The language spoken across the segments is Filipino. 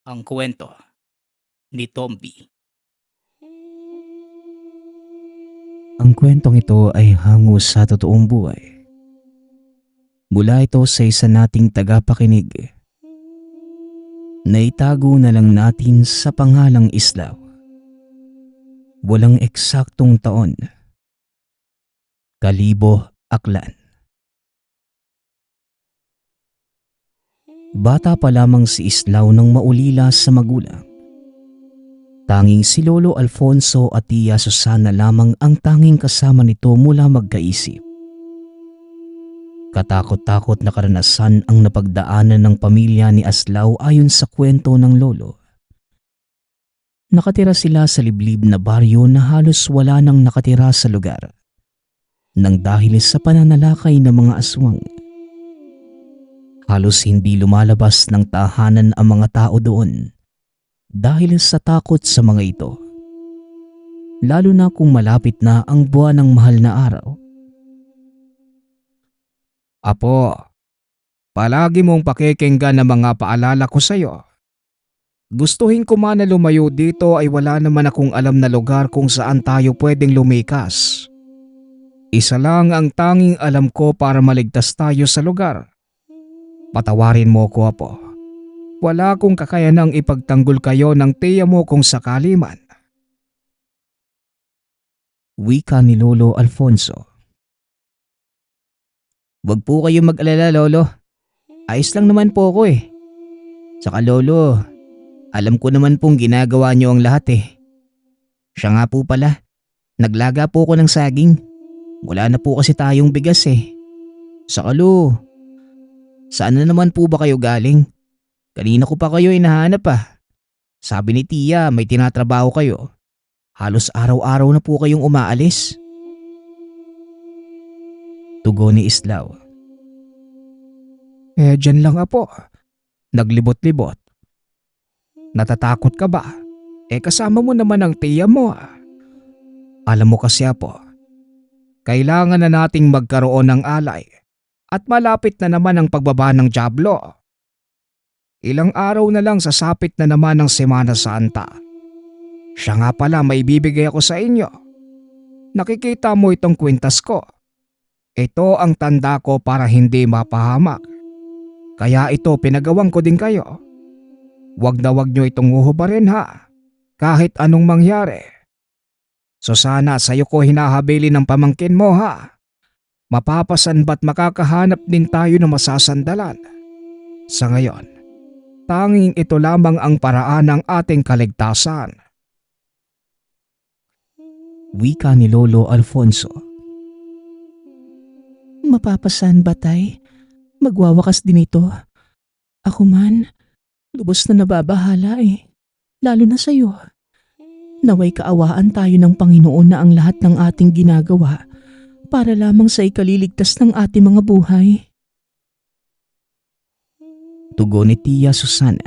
Ang kwento ni Tomby. Ang kwentong ito ay hango sa totoong buhay. Mula ito sa isa nating tagapakinig. Naitago na lang natin sa pangalang Islaw. Walang eksaktong taon. Kalibo, Aklan. Bata pa lamang si Islaw nang maulila sa magulang. Tanging si Lolo Alfonso at Tia Susana lamang ang tanging kasama nito mula magkaisip. Katakot-takot na karanasan ang napagdaanan ng pamilya ni Aslaw ayon sa kwento ng lolo. Nakatira sila sa liblib na baryo na halos wala nang nakatira sa lugar, nang dahil sa pananalakay ng mga aswang. Halos hindi lumalabas ng tahanan ang mga tao doon dahil sa takot sa mga ito. Lalo na kung malapit na ang buwan ng mahal na araw. Apo, palagi mong pakikinggan ang mga paalala ko sa'yo. Gustuhin ko man na lumayo dito ay wala naman akong alam na lugar kung saan tayo pwedeng lumikas. Isa lang ang tanging alam ko para maligtas tayo sa lugar. Patawarin mo ko, Apo. Wala akong kakayanang ipagtanggol kayo ng tiya mo kung sakali man. Wika ni Lolo Alfonso. Huwag po kayong mag-alala, Lolo. Ayos lang naman po ako eh. Saka Lolo, alam ko naman pong ginagawa niyo ang lahat eh. Siya nga po pala, naglaga po ako ng saging. Wala na po kasi tayong bigas eh. Saka Lo, saan na naman po ba kayo galing? Kanina ko pa kayo hinahanap ah. Sabi ni Tia may tinatrabaho kayo. Halos araw-araw na po kayong umaalis. Tugon ni Islaw. Dyan lang, Apo. Naglibot-libot. Natatakot ka ba? Kasama mo naman ang tiya mo ah. Alam mo kasi, Apo, kailangan na nating magkaroon ng alay at malapit na naman ang pagbaba ng dyablo. Ilang araw na lang sasapit na naman ang Semana Santa. Siya nga pala, may bibigay ako sa inyo. Nakikita mo itong kwintas ko. Ito ang tanda ko para hindi mapahamak. Kaya ito pinagawang ko din kayo. Wag na wag nyo itong uhubarin ha. Kahit anong mangyari. So sana sa'yo ko hinahabili ng pamangkin mo ha. Mapapasan ba't makakahanap din tayo ng masasandalan? Sa ngayon, tanging ito lamang ang paraan ng ating kaligtasan. Wika ni Lolo Alfonso. Mapapasan ba tay? Magwawakas din ito. Ako man, lubos na nababahala eh. Lalo na sa'yo. Naway kaawaan tayo ng Panginoon na ang lahat ng ating ginagawa para lamang sa ikaliligtas ng ating mga buhay. Tugon ni Tia Susana.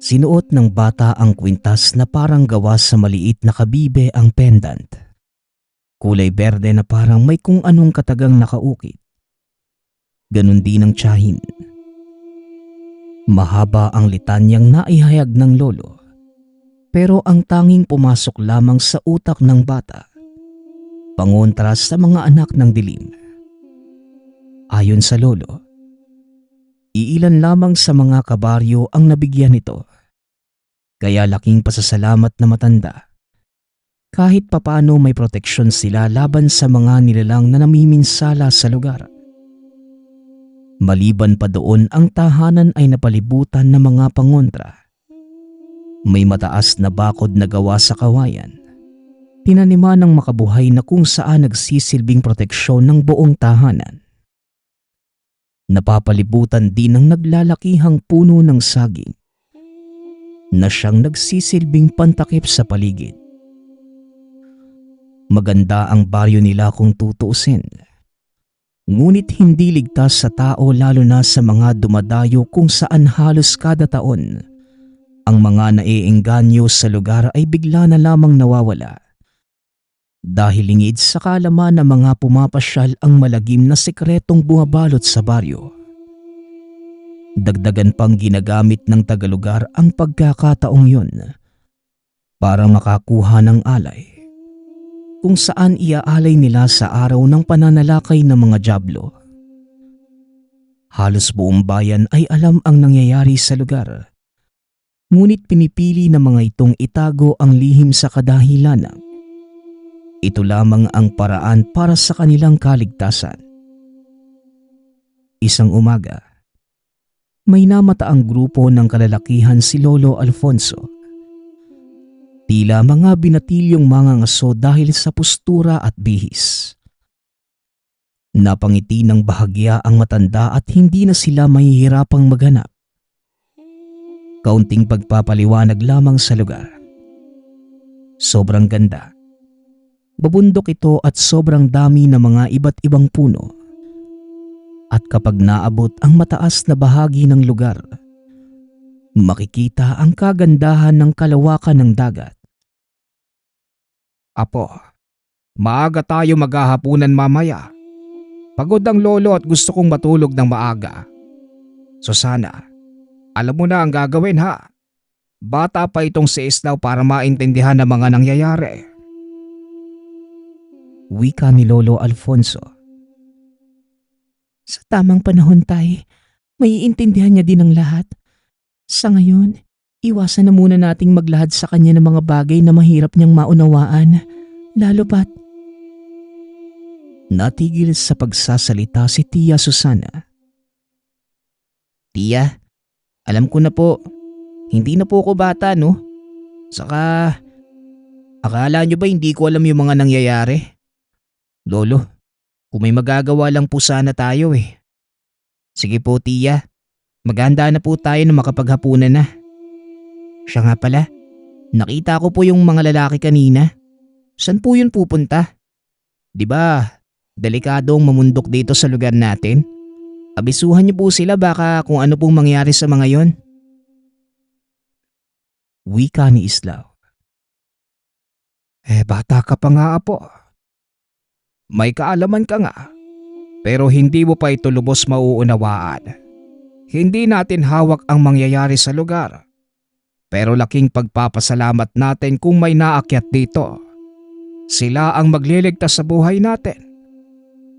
Sinuot ng bata ang kwintas na parang gawa sa maliit na kabibe ang pendant. Kulay berde na parang may kung anong katagang nakaukit. Ganon din ang tiyahin. Mahaba ang litanyang naihayag ng lolo. Pero ang tanging pumasok lamang sa utak ng bata, pangontra sa mga anak ng dilim. Ayon sa lolo, iilan lamang sa mga kabaryo ang nabigyan nito. Kaya laking pasasalamat na matanda. Kahit papano may proteksyon sila laban sa mga nilalang na namiminsala sa lugar. Maliban pa doon, ang tahanan ay napalibutan ng mga pangontra. May mataas na bakod na gawa sa kawayan. Tinaniman ng makabuhay na kung saan nagsisilbing proteksyon ng buong tahanan. Napapalibutan din ng naglalakihang puno ng saging na siyang nagsisilbing pantakip sa paligid. Maganda ang baryo nila kung tutuusin. Ngunit hindi ligtas sa tao, lalo na sa mga dumadayo kung saan halos kada taon ang mga naiengganyo sa lugar ay bigla na lamang nawawala. Dahil lingid sa kaalaman ng mga pumapasyal ang malagim na sekretong bumabalot sa baryo. Dagdagan pang ginagamit ng tagalugar ang pagkakataong yun para makakuha ng alay, kung saan iaalay nila sa araw ng pananalakay ng mga dyablo. Halos buong bayan ay alam ang nangyayari sa lugar, ngunit pinipili ng mga itong itago ang lihim sa kadahilanan. Ito lamang ang paraan para sa kanilang kaligtasan. Isang umaga, may namata ang grupo ng kalalakihan si Lolo Alfonso. Tila mga binatilyong mga ngaso dahil sa postura at bihis. Napangiti ng bahagya ang matanda at hindi na sila mahihirapang maghanap. Kaunting pagpapaliwanag lamang sa lugar. Sobrang ganda. Babundok ito at sobrang dami ng mga iba't ibang puno. At kapag naabot ang mataas na bahagi ng lugar, makikita ang kagandahan ng kalawakan ng dagat. Apo, maaga tayo maghahapunan mamaya. Pagod ang lolo at gusto kong matulog ng maaga. So sana, alam mo na ang gagawin ha. Bata pa itong si Islaw para maintindihan ang mga nangyayari. Wika ni Lolo Alfonso. Sa tamang panahon, Tay, maiintindihan niya din ang lahat. Sa ngayon, iwasan na muna nating maglahad sa kanya ng mga bagay na mahirap niyang maunawaan, lalo pat Natigil sa pagsasalita si Tia Susana. Tiya, alam ko na po, hindi na po ako bata no? Saka, akala nyo ba hindi ko alam yung mga nangyayari? Lolo, kung may magagawa lang po sana tayo eh. Sige po tiya, maghanda na po tayo na makapaghapunan na. Siya nga pala, nakita ko po yung mga lalaki kanina. Saan po yun pupunta? 'Di ba, delikadong mamundok dito sa lugar natin? Abisuhan niyo po sila baka kung ano pong mangyari sa mga yon. Wika ni Islaw. Bata ka pa nga apo. May kaalaman ka nga, pero hindi mo pa ito lubos mauunawaan. Hindi natin hawak ang mangyayari sa lugar, pero laking pagpapasalamat natin kung may naakyat dito. Sila ang magliligtas sa buhay natin.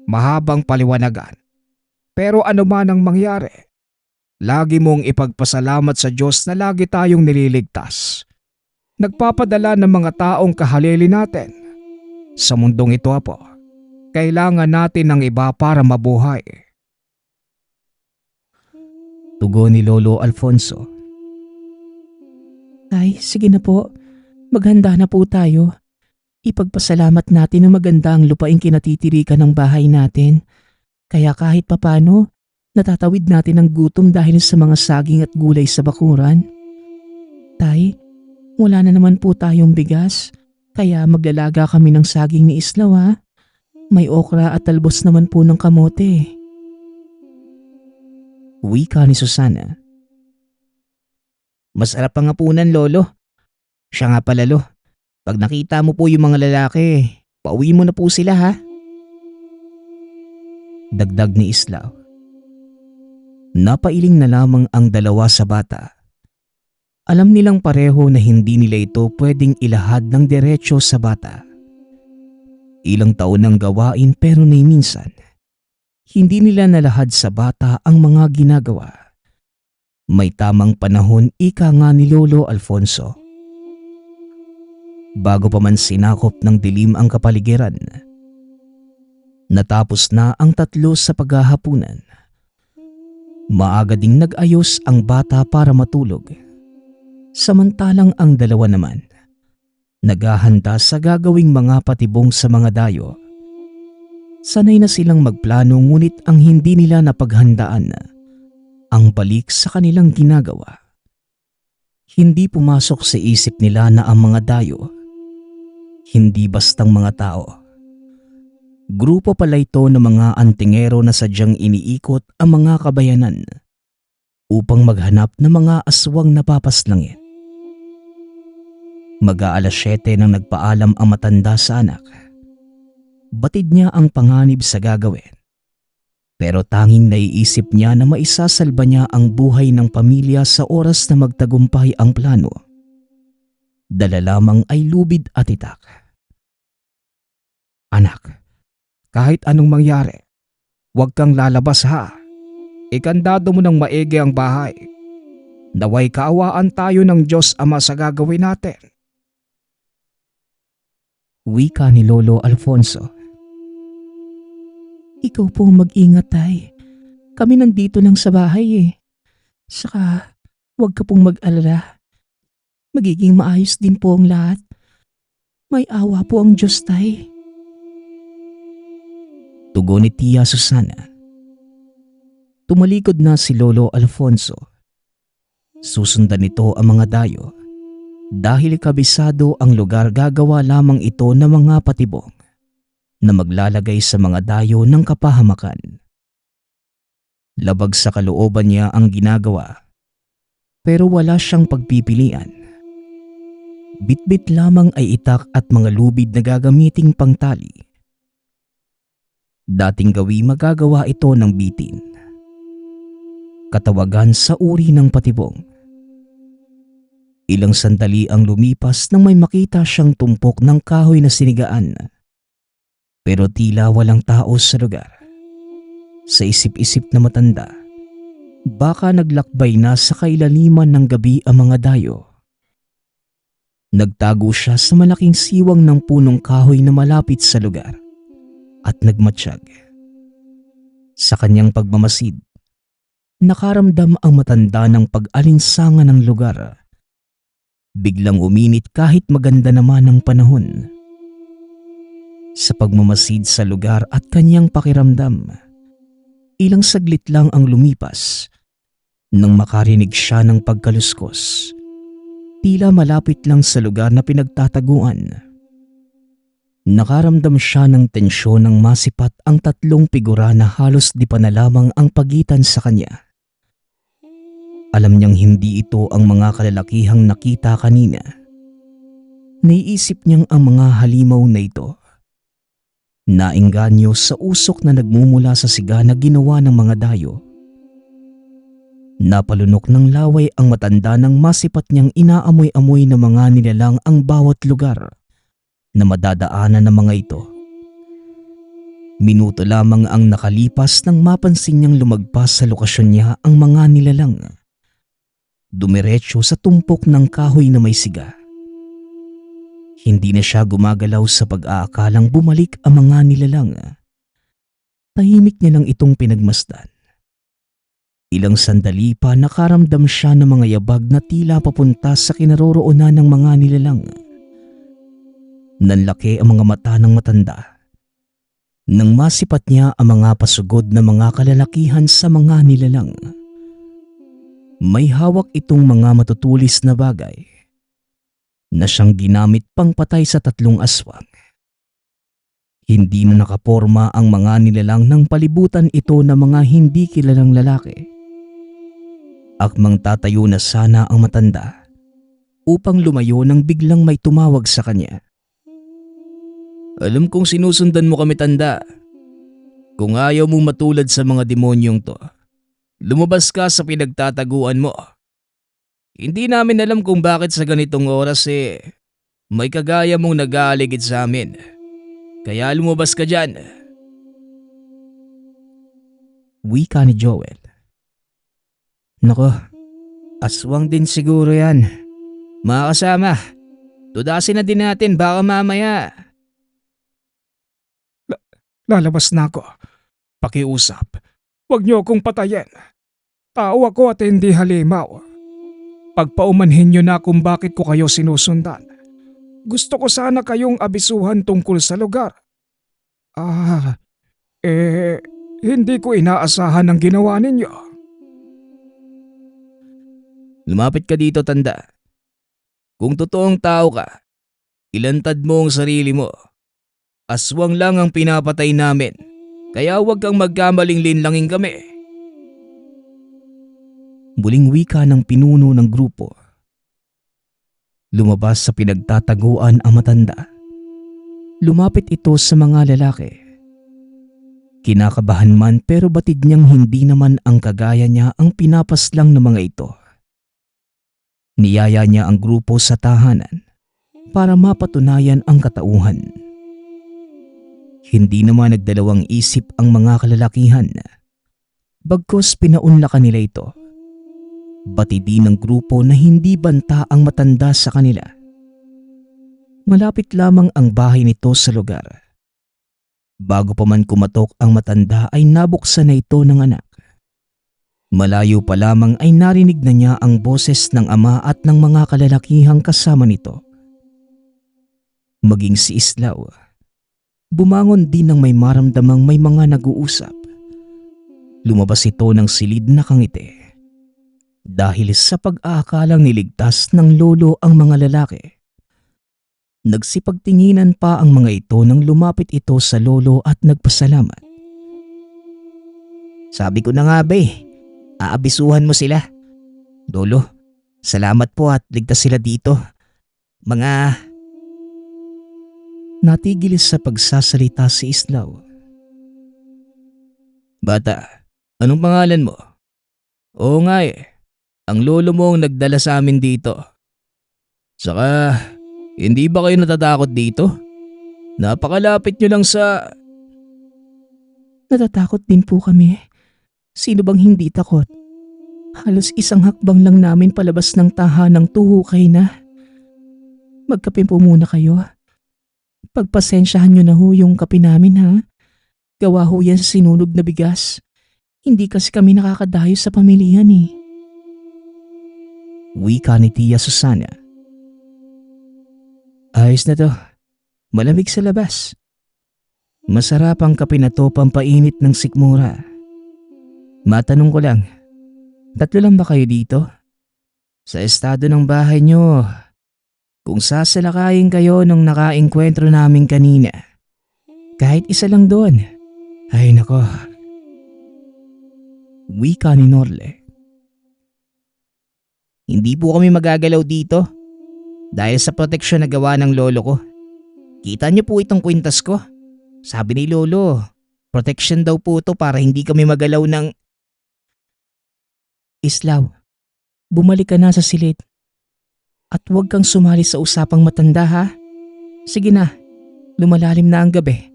Mahabang paliwanagan, pero ano man ang mangyari, lagi mong ipagpasalamat sa Diyos na lagi tayong nililigtas. Nagpapadala ng mga taong kahalili natin. Sa mundong ito apo, kailangan natin ng iba para mabuhay. Tugon ni Lolo Alfonso. Tay, sige na po. Maghanda na po tayo. Ipagpasalamat natin na maganda ang lupaing kinatitirikan ng bahay natin. Kaya kahit papano, natatawid natin ang gutom dahil sa mga saging at gulay sa bakuran. Tay, wala na naman po tayong bigas. Kaya maglalaga kami ng saging ni Islaw ha. May okra at talbos naman po ng kamote. Wika ni Susana. Masarap ang hapunan lolo. Siya nga pala lo, pag nakita mo po yung mga lalaki, pauwi mo na po sila ha. Dagdag ni Islaw. Napailing na lamang ang dalawa sa bata. Alam nilang pareho na hindi nila ito pwedeng ilahad ng diretsyo sa bata. Ilang taon ng gawain pero ni minsan, hindi nila nalahad sa bata ang mga ginagawa. May tamang panahon, ika nga ni Lolo Alfonso. Bago pa man sinakop ng dilim ang kapaligiran, natapos na ang tatlo sa paghahapunan. Maaga ding nag-ayos ang bata para matulog. Samantalang ang dalawa naman, naghahanda sa gagawing mga patibong sa mga dayo. Sanay na silang magplano ngunit ang hindi nila napaghandaan ang balik sa kanilang ginagawa. Hindi pumasok sa isip nila na ang mga dayo, hindi bastang mga tao. Grupo pala ito ng mga antingero na sadyang iniikot ang mga kabayanan upang maghanap ng mga aswang napapaslangit. Mag-aalas 7 nang nagpaalam ang matanda sa anak. Batid niya ang panganib sa gagawin. Pero tanging naiisip niya na maisasalba niya ang buhay ng pamilya sa oras na magtagumpay ang plano. Dala lamang ay lubid at itak. Anak, kahit anong mangyari, huwag kang lalabas ha. Ikandado mo ng maigi ang bahay. Naway kaawaan tayo ng Diyos Ama sa gagawin natin. Wika ni Lolo Alfonso. Ikaw po ang mag-ingat, Tay. Kami nandito lang sa bahay eh. Saka, huwag ka pong mag-alala. Magiging maayos din po ang lahat. May awa po ang Diyos, Tay. Tugon ni Tia Susana. Tumalikod na si Lolo Alfonso. Susundan nito ang mga dayo. Dahil kabisado ang lugar, gagawa lamang ito ng mga patibong na maglalagay sa mga dayo ng kapahamakan. Labag sa kalooban niya ang ginagawa, pero wala siyang pagpipilian. Bitbit lamang ay itak at mga lubid na gagamiting pangtali. Dating gawi magagawa ito ng bitin. Katawagan sa uri ng patibong. Ilang sandali ang lumipas nang may makita siyang tumpok ng kahoy na sinigaan. Pero tila walang tao sa lugar. Sa isip-isip na matanda, baka naglakbay na sa kailaliman ng gabi ang mga dayo. Nagtago siya sa malaking siwang ng punong kahoy na malapit sa lugar at nagmatsyag. Sa kanyang pagmamasid, nakaramdam ang matanda ng pag-alinsangan ng lugar. Biglang uminit kahit maganda naman ang panahon. Sa pagmamasid sa lugar at kanyang pakiramdam, ilang saglit lang ang lumipas nang makarinig siya ng pagkaluskos. Tila malapit lang sa lugar na pinagtataguan. Nakaramdam siya ng tensyon nang masipat ang tatlong figura na halos di pa na lamang ang pagitan sa kanya. Alam niyang hindi ito ang mga kalalakihang nakita kanina. Naiisip niyang ang mga halimaw na ito. Naengganyo sa usok na nagmumula sa siga na ginawa ng mga dayo. Napalunok ng laway ang matanda nang masipat niyang inaamoy-amoy na mga nilalang ang bawat lugar na madadaanan ng mga ito. Minuto lamang ang nakalipas nang mapansin niyang lumagpas sa lokasyon niya ang mga nilalang. Dumiretso sa tumpok ng kahoy na may siga. Hindi na siya gumagalaw sa pag-aakalang bumalik ang mga nilalang. Tahimik niya lang itong pinagmasdan. Ilang sandali pa nakaramdam siya ng mga yabag na tila papunta sa kinaroroonan ng mga nilalang. Nanlaki ang mga mata ng matanda. Nang masipat niya ang mga pasugod na mga kalalakihan sa mga nilalang. May hawak itong mga matutulis na bagay na siyang ginamit pang patay sa tatlong aswang. Hindi na nakaporma ang mga nilalang ng palibutan ito ng mga hindi kilalang lalaki. Akmang tatayo na sana ang matanda upang lumayo nang biglang may tumawag sa kanya. Alam kong sinusundan mo kami, tanda. Kung ayaw mong matulad sa mga demonyong to, lumabas ka sa pinagtataguan mo. Hindi namin alam kung bakit sa ganitong oras may kagaya mong nag-aaligid sa amin. Kaya lumabas ka dyan. Wika ni Joel. Nako, aswang din siguro yan. Mga kasama, tudasin na din natin baka mamaya. Lalabas na ako. Pakiusap. Huwag niyo akong patayin. Tao ako at hindi halimaw. Pagpaumanhin niyo na kung bakit ko kayo sinusundan. Gusto ko sana kayong abisuhan tungkol sa lugar. Hindi ko inaasahan ang ginawa ninyo. Lumapit ka dito, tanda. Kung totoong tao ka, ilantad mo ang sarili mo. Aswang lang ang pinapatay namin, kaya huwag kang magkamaling linlangin kami. Muling wika ng pinuno ng grupo. Lumabas sa pinagtataguan ang matanda. Lumapit ito sa mga lalaki. Kinakabahan man pero batid niyang hindi naman ang kagaya niya ang pinapaslang ng mga ito. Niyaya niya ang grupo sa tahanan para mapatunayan ang katauhan. Hindi naman nagdalawang isip ang mga kalalakihan. Bagkus pinaunlakan nila ito. Batidin ng grupo na hindi banta ang matanda sa kanila. Malapit lamang ang bahay nito sa lugar. Bago pa man kumatok ang matanda ay nabuksan na ito ng anak. Malayo pa lamang ay narinig na niya ang boses ng ama at ng mga kalalakihang kasama nito. Maging si Islaw, bumangon din ng may maramdamang may mga nag-uusap. Lumabas ito ng silid na kangiti. Dahil sa pag-aakalang niligtas ng lolo ang mga lalaki. Nagsipagtinginan pa ang mga ito nang lumapit ito sa lolo at nagpasalamat. Sabi ko na nga ba aabisuhan mo sila. Lolo, salamat po at ligtas sila dito. Mga... Natigil sa pagsasalita si Islaw. Bata, anong pangalan mo? Oo nga ang lolo mo ang nagdala sa amin dito. Saka, hindi ba kayo natatakot dito? Napakalapit nyo lang sa... Natatakot din po kami. Sino bang hindi takot? Halos isang hakbang lang namin palabas ng tahanang tuhukay na. Magkape po muna kayo. Pagpasensyahan nyo na ho yung kape namin ha. Gawa ho yan sa sinunog na bigas. Hindi kasi kami nakakadayo sa pamilihan eh. Wika ni Tia Susana. Ayos na to. Malamig sa labas. Masarap ang kape na to pampainit ng sikmura. Matanong ko lang, 3 lang ba kayo dito? Sa estado ng bahay nyo, kung sasalakayin kayo nung nakaengkwentro namin kanina, kahit isa lang doon. Ay nako. Wika ni Norle. Hindi po kami magagalaw dito. Dahil sa proteksyon na gawa ng lolo ko. Kita niyo po itong kwintas ko. Sabi ni lolo, protection daw po ito para hindi kami magalaw ng... Islaw, bumalik ka na sa silid. At huwag kang sumali sa usapang matanda ha. Sige na, lumalalim na ang gabi.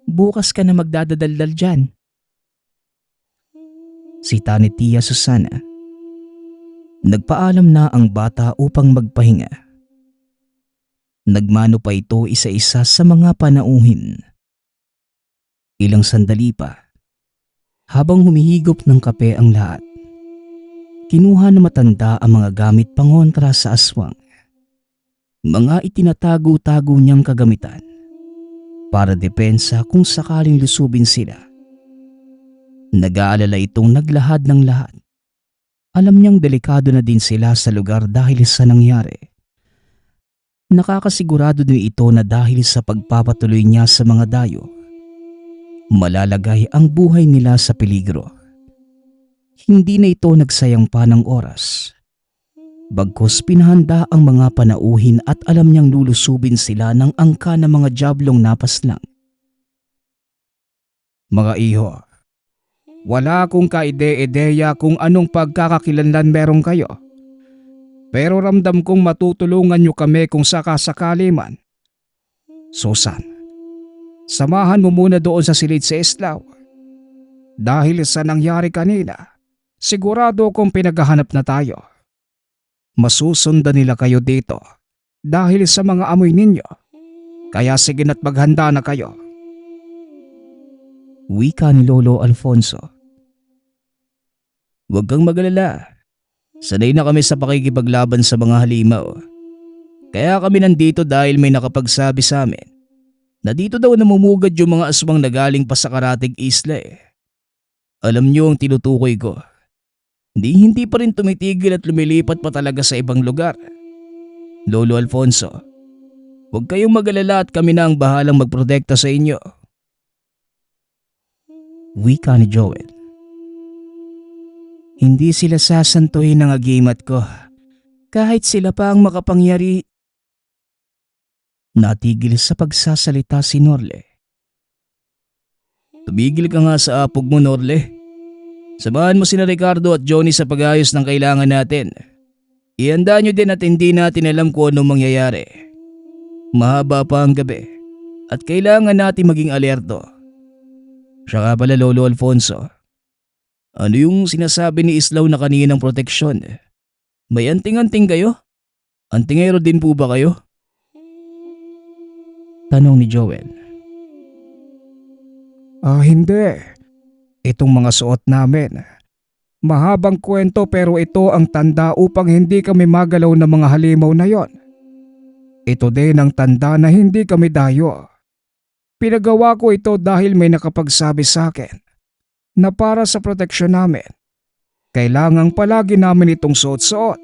Bukas ka na magdadadaldal dyan. Sita ni Tia Susana. Nagpaalam na ang bata upang magpahinga. Nagmano pa ito isa-isa sa mga panauhin. Ilang sandali pa, habang humihigop ng kape ang lahat, kinuha na matanda ang mga gamit pangontra sa aswang. Mga itinatago-tago niyang kagamitan para depensa kung sakaling lusubin sila. Nag-aalala itong naglahad ng lahat. Alam niyang delikado na din sila sa lugar dahil sa nangyari. Nakakasigurado din ito na dahil sa pagpapatuloy niya sa mga dayo, malalagay ang buhay nila sa peligro. Hindi na ito nagsayang pa ng oras. Bagkus pinahanda ang mga panauhin at alam niyang lulusubin sila ng angka ng mga diablong napaslang. Mga iho, wala akong kaide-ideya kung anong pagkakakilanlan meron kayo. Pero ramdam kong matutulungan nyo kami kung sakasakali man. Susan, samahan mo muna doon sa silid si Islaw. Dahil sa nangyari kanina, sigurado kong pinaghahanap na tayo. Masusundan nila kayo dito dahil sa mga amoy ninyo. Kaya sige na't maghanda na kayo. Wika ni Lolo Alfonso. Huwag kang magalala. Sanay na kami sa pakikipaglaban sa mga halimaw. Kaya kami nandito dahil may nakapagsabi sa amin na dito daw namumugad yung mga aswang na galing pa sa Karatig Isla Alam niyo ang tinutukoy ko. Hindi pa rin tumitigil at lumilipat pa talaga sa ibang lugar. Lolo Alfonso, huwag kayong magalala at kami na ang bahalang magprotekta sa inyo. Wika ni Joel. Hindi sila sasantuhin ng agimat ko. Kahit sila pa ang makapangyari. Natigil sa pagsasalita si Norle. Tumigil ka nga sa apog mo, Norle. Samahan mo sina Ricardo at Johnny sa pag-ayos ng kailangan natin. Ihanda nyo din at hindi natin alam kung anong mangyayari. Mahaba pa ang gabi at kailangan natin maging alerto. Siya nga pala, Lolo Alfonso. Ano yung sinasabi ni Islaw na kaninang proteksyon? May anting-anting kayo? Antingero din po ba kayo? Tanong ni Joel. Hindi. Itong mga suot namin. Mahabang kwento pero ito ang tanda upang hindi kami magalaw ng mga halimaw na yon. Ito din ang tanda na hindi kami dayo. Pinagawa ko ito dahil may nakapagsabi sa akin na para sa proteksyon namin, kailangang palagi namin itong suot-suot.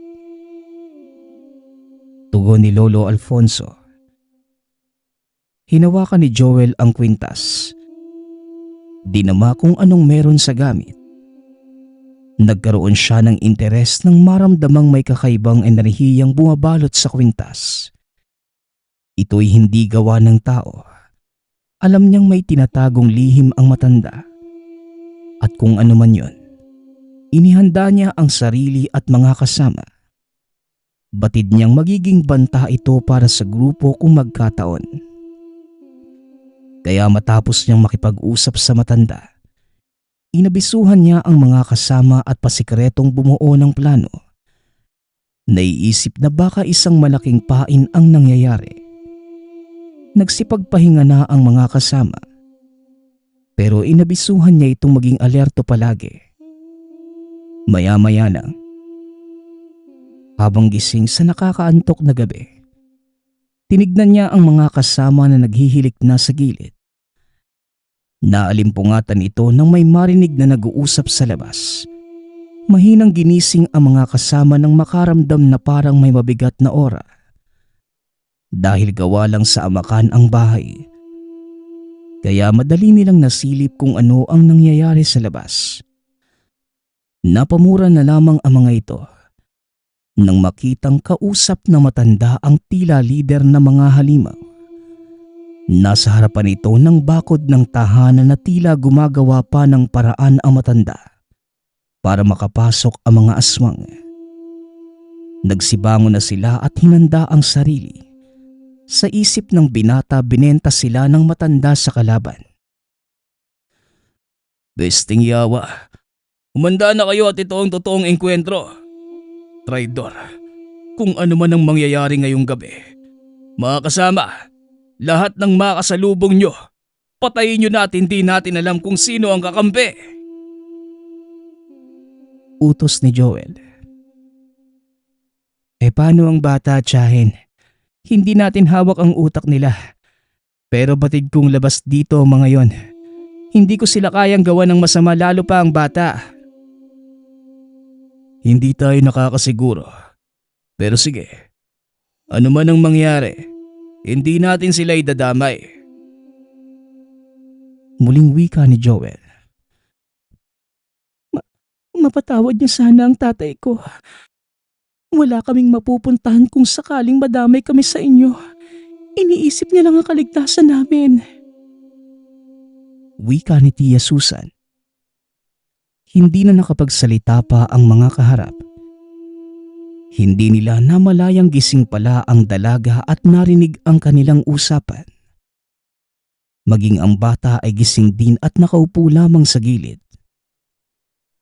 Tugon ni Lolo Alfonso. Hinawakan ni Joel ang kwintas. Dinama kung anong meron sa gamit. Nagkaroon siya ng interes nang maramdamang may kakaibang enerhiyang bumabalot sa kwintas. Ito'y hindi gawa ng tao. Alam niyang may tinatagong lihim ang matanda. At kung ano man yun, inihanda niya ang sarili at mga kasama. Batid niyang magiging banta ito para sa grupo kung magkataon. Kaya matapos niyang makipag-usap sa matanda, inabisuhan niya ang mga kasama at pasikretong bumuo ng plano. Naiisip na baka isang malaking pain ang nangyayari. Nagsipagpahinga na ang mga kasama. Pero inabisuhan niya itong maging alerto palagi. Maya-maya na, habang gising sa nakakaantok na gabi, tinignan niya ang mga kasama na naghihilik na sa gilid. Naalimpungatan ito nang may marinig na nag-uusap sa labas. Mahinang ginising ang mga kasama nang makaramdam na parang may mabigat na aura. Dahil gawa lang sa amakan ang bahay, kaya madali nilang nasilip kung ano ang nangyayari sa labas. Napamura na lamang ang mga ito nang makitang kausap na matanda ang tila lider ng mga halimaw. Nasa harapan ito ng bakod ng tahanan na tila gumagawa pa ng paraan ang matanda para makapasok ang mga aswang. Nagsibangon na sila at hinanda ang sarili. Sa isip ng binata, binenta sila ng matanda sa kalaban. Besting yawa, humanda na kayo at ito ang totoong engkwentro. Traidor, kung ano man ang mangyayari ngayong gabi, mga kasama, lahat ng makasalubong nyo, patayin nyo na at hindi natin alam kung sino ang kakampi. Utos ni Joel. Paano ang bata, Tiyahin? Hindi natin hawak ang utak nila. Pero batid kong labas dito mga yon. Hindi ko sila kayang gawa ng masama, lalo pa ang bata. Hindi tayo nakakasiguro. Pero sige, ano man ang mangyari, hindi natin sila idadamay. Muling wika ni Joel. Mapatawad niyo sana ang tatay ko. Wala kaming mapupuntahan kung sakaling madamay kami sa inyo. Iniisip niya lang ang kaligtasan namin. Wika ni Tia Susan. Hindi na nakapagsalita pa ang mga kaharap. Hindi nila namalayang gising pala ang dalaga at narinig ang kanilang usapan. Maging ang bata ay gising din at nakaupo lamang sa gilid.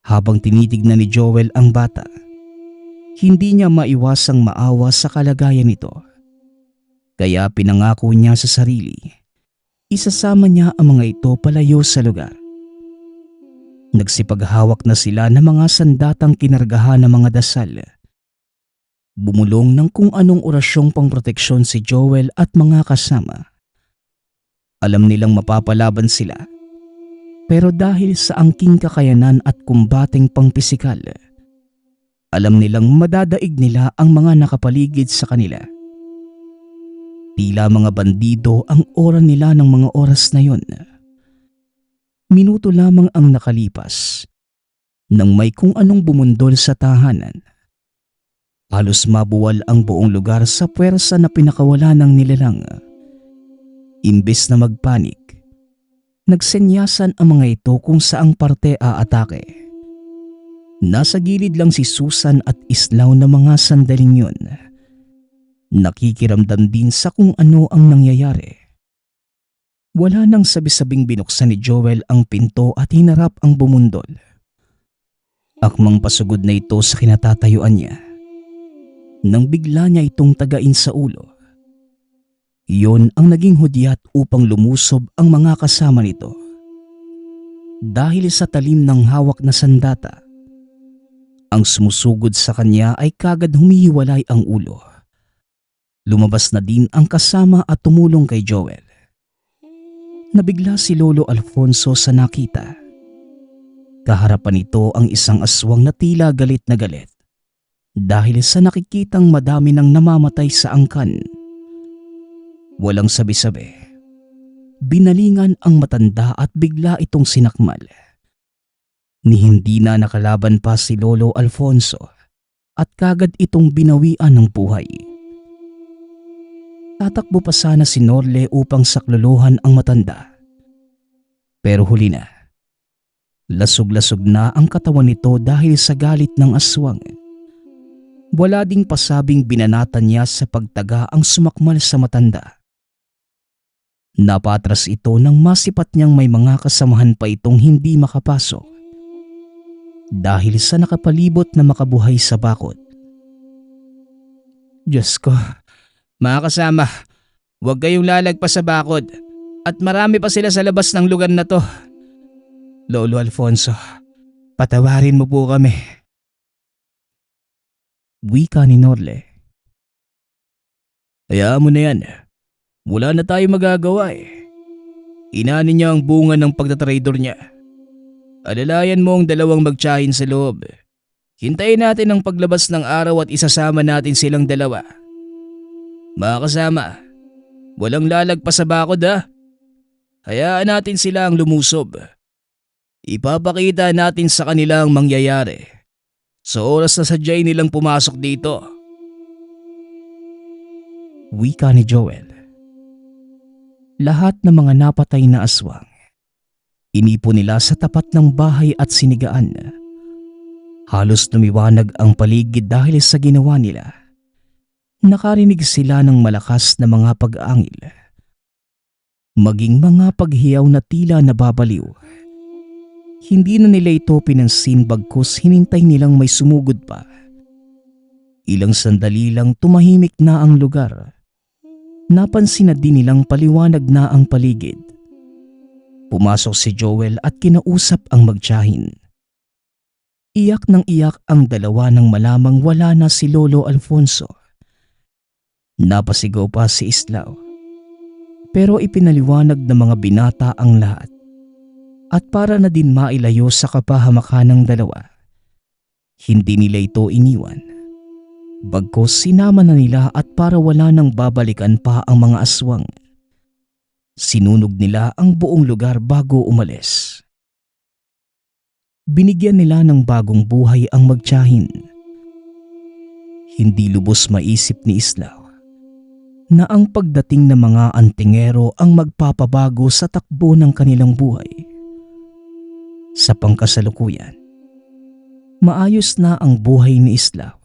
Habang tinitignan ni Joel ang bata, hindi niya maiwasang maawa sa kalagayan nito. Kaya pinangako niya sa sarili, isasama niya ang mga ito palayo sa lugar. Nagsipaghawak na sila ng mga sandatang kinargahan ng mga dasal. Bumulong ng kung anong orasyong pangproteksyon si Joel at mga kasama. Alam nilang mapapalaban sila. Pero dahil sa angking kakayanan at kumbateng pangpisikal, alam nilang madadaig nila ang mga nakapaligid sa kanila. Tila mga bandido ang aura nila ng mga oras na yon. Minuto lamang ang nakalipas nang may kung anong bumundol sa tahanan. Halos mabuwal ang buong lugar sa puwersa na pinakawala ng nilalang. Imbes na magpanik, Nagsenyasan ang mga ito kung saang parte aatake. Nasa gilid lang si Susan at Islaw na mga sandaling yun. Nakikiramdam din sa kung ano ang nangyayari. Wala nang sabi-sabing binuksan ni Joel ang pinto at hinarap ang bumundol. Akmang pasugod na ito sa kinatatayuan niya. Nang bigla niya itong tagain sa ulo. Iyon ang naging hudyat upang lumusob ang mga kasama nito. Dahil sa talim ng hawak na sandata, ang sumusugod sa kanya ay kagad humihiwalay ang ulo. Lumabas na din ang kasama at tumulong kay Joel. Nabigla si Lolo Alfonso sa nakita. Kaharapan nito ang isang aswang na tila galit na galit dahil sa nakikitang madami nang namamatay sa angkan. Walang sabi-sabi. Binalingan ang matanda at bigla itong sinakmal. Ni hindi na nakalaban pa si Lolo Alfonso at kagad itong binawian ng buhay. Tatakbo pa sana si Norle upang saklolohan ang matanda. Pero huli na. Lasog-lasog na ang katawan nito dahil sa galit ng aswang. Wala ding pasabing binanatan niya sa pagtaga ang sumakmal sa matanda. Napatras ito nang masipat niyang may mga kasamahan pa itong hindi makapasok. Dahil sa nakapalibot na makabuhay sa bakod. Diyos ko, mga kasama, huwag kayong lalagpas sa bakod at marami pa sila sa labas ng lugar na to. Lolo Alfonso, patawarin mo po kami. Wika ni Norle. Hayaan mo na yan. Wala na tayo magagawa eh. Inanin niya ang bunga ng pagtatraidor niya. Alalayan mo ang dalawang magtiyahin sa loob. Hintayin natin ang paglabas ng araw at isasama natin silang dalawa. Mga kasama, walang lalagpas sa bakod ha. Hayaan natin sila ang lumusob. Ipapakita natin sa kanila ang mangyayari sa oras na sadyay nilang pumasok dito. Wika ni Joel. Lahat ng mga napatay na aswang, inipon nila sa tapat ng bahay at sinigaan. Halos lumiwanag ang paligid dahil sa ginawa nila. Nakarinig sila ng malakas na mga pag-aangil. Maging mga paghiyaw na tila nababaliw. Hindi na nila ito pinansin bagkus hinintay nilang may sumugod pa. Ilang sandali lang tumahimik na ang lugar. Napansin na din nilang paliwanag na ang paligid. Pumasok si Joel at kinausap ang magtiyahin. Iyak ng iyak ang dalawa nang malamang wala na si Lolo Alfonso. Napasigaw pa si Islaw. Pero ipinaliwanag ng mga binata ang lahat. At para na din mailayo sa kapahamakan ng dalawa, hindi nila ito iniwan. Bagkus sinama na nila at para wala nang babalikan pa ang mga aswang. Sinunog nila ang buong lugar bago umalis. Binigyan nila ng bagong buhay ang magtiyahin. Hindi lubos maisip ni Islaw na ang pagdating ng mga antingero ang magpapabago sa takbo ng kanilang buhay. Sa pangkasalukuyan, maayos na ang buhay ni Islaw.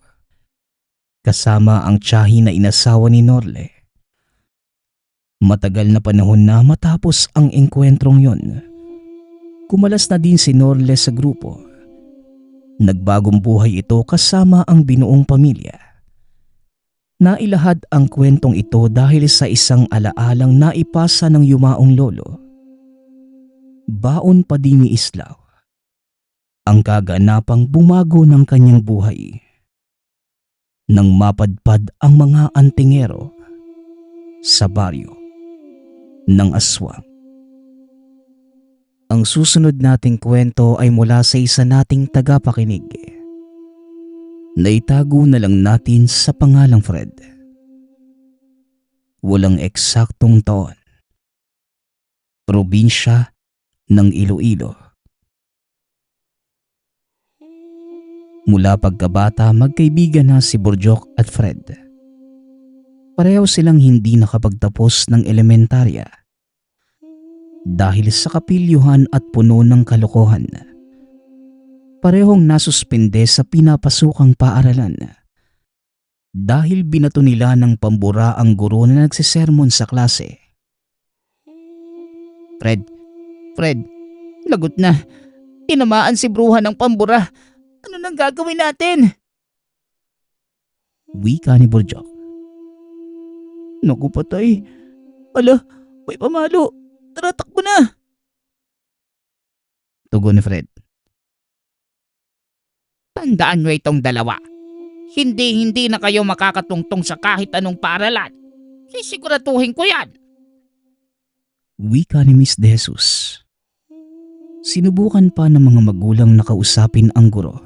Kasama ang tiyahin na inasawa ni Norle. Matagal na panahon na matapos ang engkwentrong yon. Kumalas na din si Norle sa grupo. Nagbagong buhay ito kasama ang binuong pamilya. Nailahad ang kwentong ito dahil sa isang alaalang naipasa ng yumaong lolo. Baon pa din ni Islaw ang kaganapang bumago ng kanyang buhay. Nang mapadpad ang mga antingero sa baryo ng aswang. Ang susunod nating kwento ay mula sa isa nating tagapakinig. Naitago na lang natin sa pangalang Fred. Walang eksaktong taon. Probinsya ng Iloilo. Mula pagkabata magkaibigan na si Burjok at Fred. Pareho silang hindi nakapagtapos ng elementarya. dahil sa kapilyuhan at puno ng kalokohan. Parehong nasuspende sa pinapasukang paaralan dahil binato nila ng pambura ang guro na nagsisermon sa klase. Fred, lagot na. Tinamaan si bruha ng pambura. Ano nang gagawin natin? Wika ni Borjok. Naku patay. Ala, may pamalo. Tara, takbo na. Tugon ni Fred. Tandaan nyo itong dalawa. Hindi na kayo makakatungtong sa kahit anong paaralan. Sisiguraduhin ko yan. Wika ni Miss De Jesus. Sinubukan pa ng mga magulang na kausapin ang guro.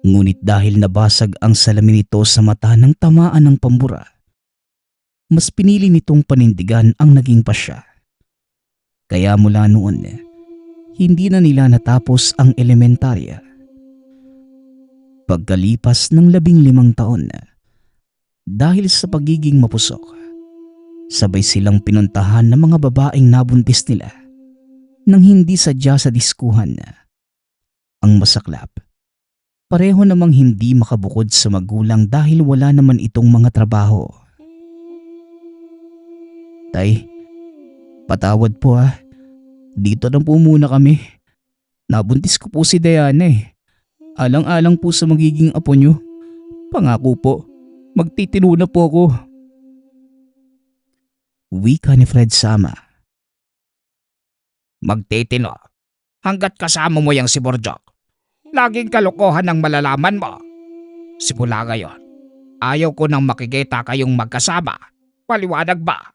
Ngunit dahil nabasag ang salamin nito sa mata ng tamaan ng pambura, mas pinili nitong panindigan ang naging pasya. Kaya mula noon, hindi na nila natapos ang elementarya. Pagkalipas ng 15 taon, dahil sa pagiging mapusok, sabay silang pinuntahan ng mga babaeng nabuntis nila nang hindi sadya sa diskuhan. Ang masaklap, pareho namang hindi makabukod sa magulang dahil wala naman itong mga trabaho. Tay, patawad po ah. Dito na po muna kami. Nabuntis ko po si Diana eh. Alang-alang po sa magiging apo nyo. Pangako po, magtitino na po ako. Wika ni Fred sama. Magtitino. Hanggat kasama mo yang si Borjok. Laging kalokohan ang malalaman mo. Simula ngayon, ayaw ko nang makikita kayong magkasama. Paliwanag ba?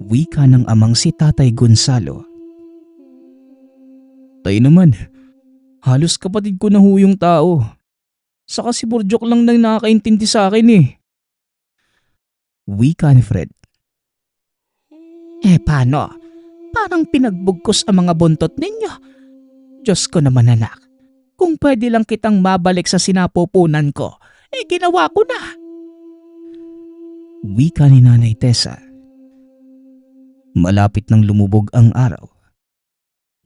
Wika ng amang si Tatay Gonzalo. Tay naman, halos kapatid ko na ho yung tao. Saka si Borjok lang nang nakakaintindi sa akin eh. Wika ni Fred. Paano? Parang pinagbugkos ang mga buntot ninyo. Diyos ko naman anak. Kung pwede lang kitang mabalik sa sinapupunan ko, ginawa ko na. Wika ni Nanay Tessa. Malapit nang lumubog ang araw.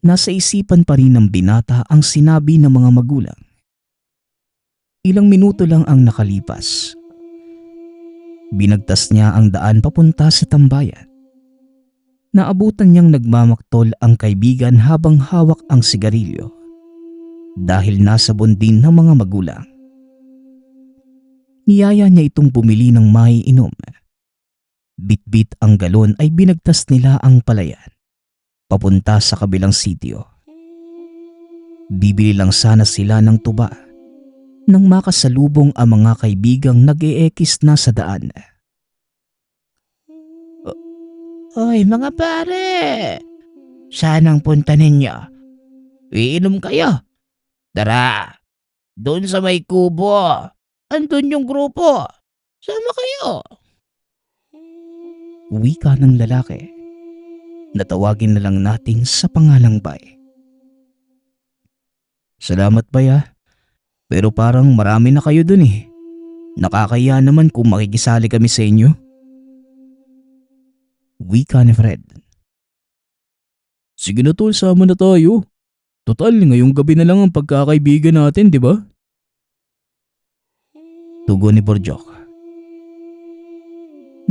Nasa isipan pa rin ng binata ang sinabi ng mga magulang. Ilang minuto lang ang nakalipas. Binagtas niya ang daan papunta sa tambayan. Naabutan niyang nagmamaktol ang kaibigan habang hawak ang sigarilyo dahil nasa bondin ng mga magulang. Niyaya niya itong bumili ng maiinom. Bit-bit ang galon ay binagtas nila ang palayan papunta sa kabilang sitio. Bibili lang sana sila ng tuba nang makasalubong ang mga kaibigang nag-eekis na sa daan. Hoy mga pare, saan ang punta ninyo? Iinom kayo. Tara, doon sa may kubo. Andun yung grupo. Sama kayo. Wika ng lalaki. Natawagin na lang natin sa pangalang Bay. Salamat Bay ah. Pero parang marami na kayo dun eh. Nakakaya naman kung makikisali kami sa inyo. Wika ni Fred. Sige na tol, sama na tayo. Total, ngayong gabi na lang ang pagkakaibigan natin, di ba? Tugon ni Borjok.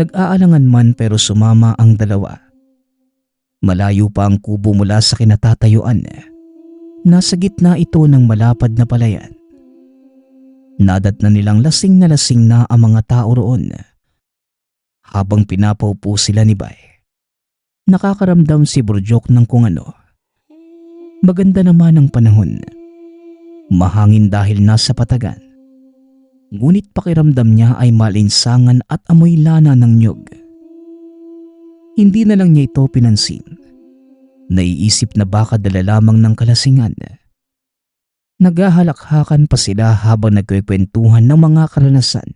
Nag-aalangan man pero sumama ang dalawa. Malayo pa ang kubo mula sa kinatatayuan. Nasa gitna ito ng malapad na palayan. Nadat na nilang lasing na ang mga tao roon. Habang pinapaupo sila ni Bay, nakakaramdam si Borjok ng kung ano. Maganda naman ang panahon. Mahangin dahil nasa patagan. Ngunit pakiramdam niya ay malinsangan at amoy lana ng nyog. Hindi na lang niya ito pinansin. Naiisip na baka dala lamang ng kalasingan. Naghahalakhakan pa sila habang nagkukwentuhan ng mga karanasan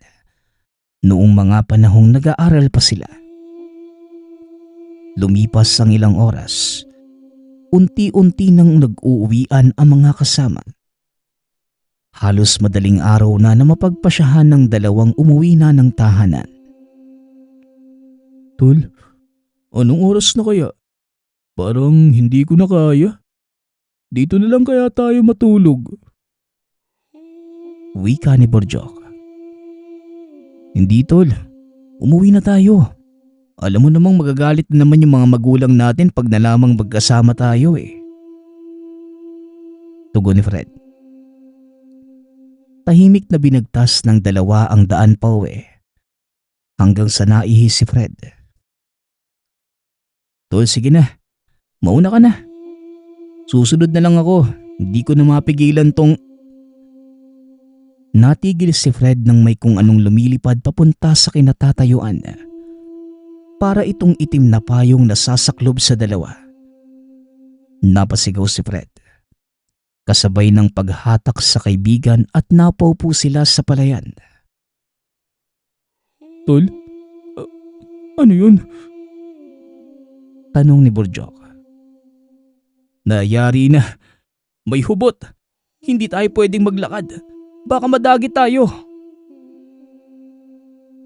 noong mga panahong nag-aaral pa sila. Lumipas ang ilang oras. Unti-unti nang nag-uuwian ang mga kasama. Halos madaling araw na mapagpasyahan ng dalawang umuwi na ng tahanan. Tol, Anong oras na kaya? Parang hindi ko na kaya. Dito na lang kaya tayo matulog. Wika ni Borjok. Hindi tol, umuwi na tayo. Alam mo namang magagalit na naman yung mga magulang natin pag nalamang magkasama tayo eh. Tugon ni Fred. Tahimik na binagtas ng dalawa ang daan pa uwi. Hanggang sa naihis si Fred. Tol, sige na. Mauna ka na. Susunod na lang ako. Hindi ko na mapigilan tong... Natigil si Fred nang may kung anong lumilipad papunta sa kinatatayuan. Para itong itim na payong nasasaklob sa dalawa. Napasigaw si Fred. Kasabay ng paghatak sa kaibigan at napaupo sila sa palayan. Tol, ano yun? Tanong ni Borjok. Nayari na. May hubot. Hindi tayo pwedeng maglakad. Baka madagi tayo.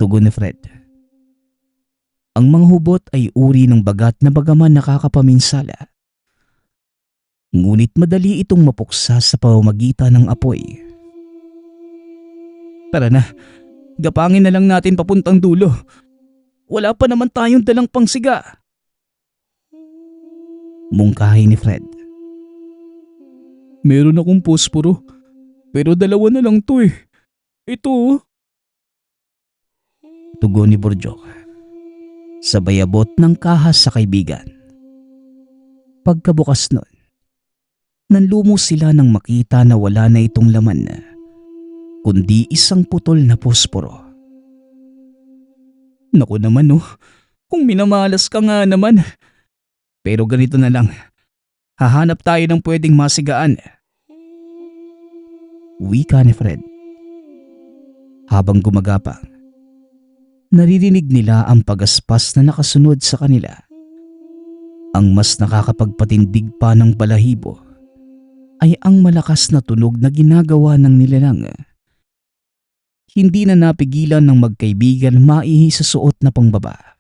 Tugon ni Fred. Ang mga hubot ay uri ng bagat na bagaman nakakapaminsala. Ngunit madali itong mapuksa sa pamamagitan ng apoy. Tara na. Gapangin na lang natin papuntang dulo. Wala pa naman tayong dalang pangsiga. Mungkahi ni Fred. Meron akong posporo. Pero dalawa na lang to eh. Ito oh. Tugon ni Borjok. Sabay abot ng kahas sa kaibigan. Pagkabukas nun, nanlumos sila nang makita na wala na itong laman na, kundi isang putol na posporo. Naku naman oh. Kung minamalas ka nga naman. Pero ganito na lang. Hahanap tayo ng pwedeng masigaan. Wika ni Fred. Habang gumagapang, naririnig nila ang pagaspas na nakasunod sa kanila. Ang mas nakakapagpatindig pa ng balahibo ay ang malakas na tunog na ginagawa ng nilalang. Hindi na napigilan ng magkaibigan maihi sa suot na pangbaba.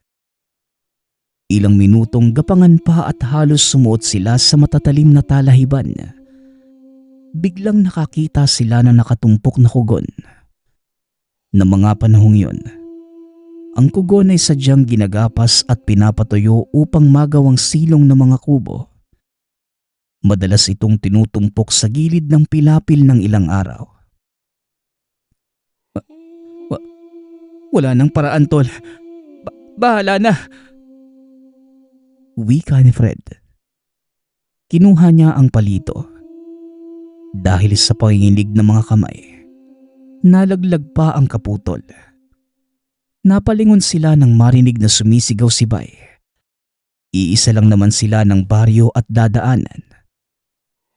Ilang minutong gapangan pa at halos sumuot sila sa matatalim na talahiban. Biglang nakakita sila na nakatumpok na kugon. Na mga panahong yon, ang kugon ay sadyang ginagapas at pinapatuyo upang magawang silong ng mga kubo. Madalas itong tinutumpok sa gilid ng pilapil ng ilang araw. Wala nang paraan tol. Bahala na. Wika ni Fred. Kinuha niya ang palito. Dahil sa panginginig ng mga kamay, nalaglag pa ang kaputol. Napalingon sila nang marinig na sumisigaw si Bay. Iisa lang naman sila ng baryo at dadaanan.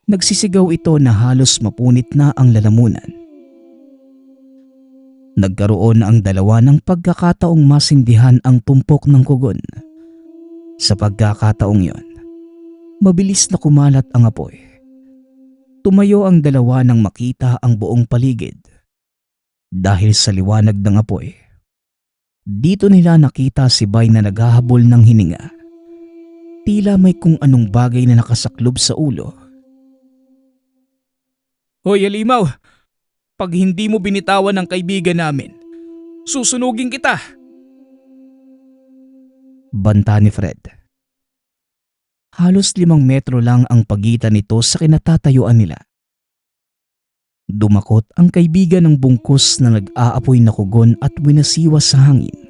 Nagsisigaw ito na halos mapunit na ang lalamunan. Nagkaroon ang dalawa ng pagkakataong masindihan ang tumpok ng kugon. Sa pagkakataong yon, mabilis na kumalat ang apoy. Tumayo ang dalawa nang makita ang buong paligid. Dahil sa liwanag ng apoy, dito nila nakita si Bay na naghahabol ng hininga. Tila may kung anong bagay na nakasaklob sa ulo. Hoy Alimaw, pag hindi mo binitawan ang kaibigan namin, susunugin kita. Banta ni Fred. Halos 5 metro lang ang pagitan nito sa kinatatayuan nila. Dumakot ang kaibigan ng bungkos na nag-aapoy na kugon at winasiwas sa hangin.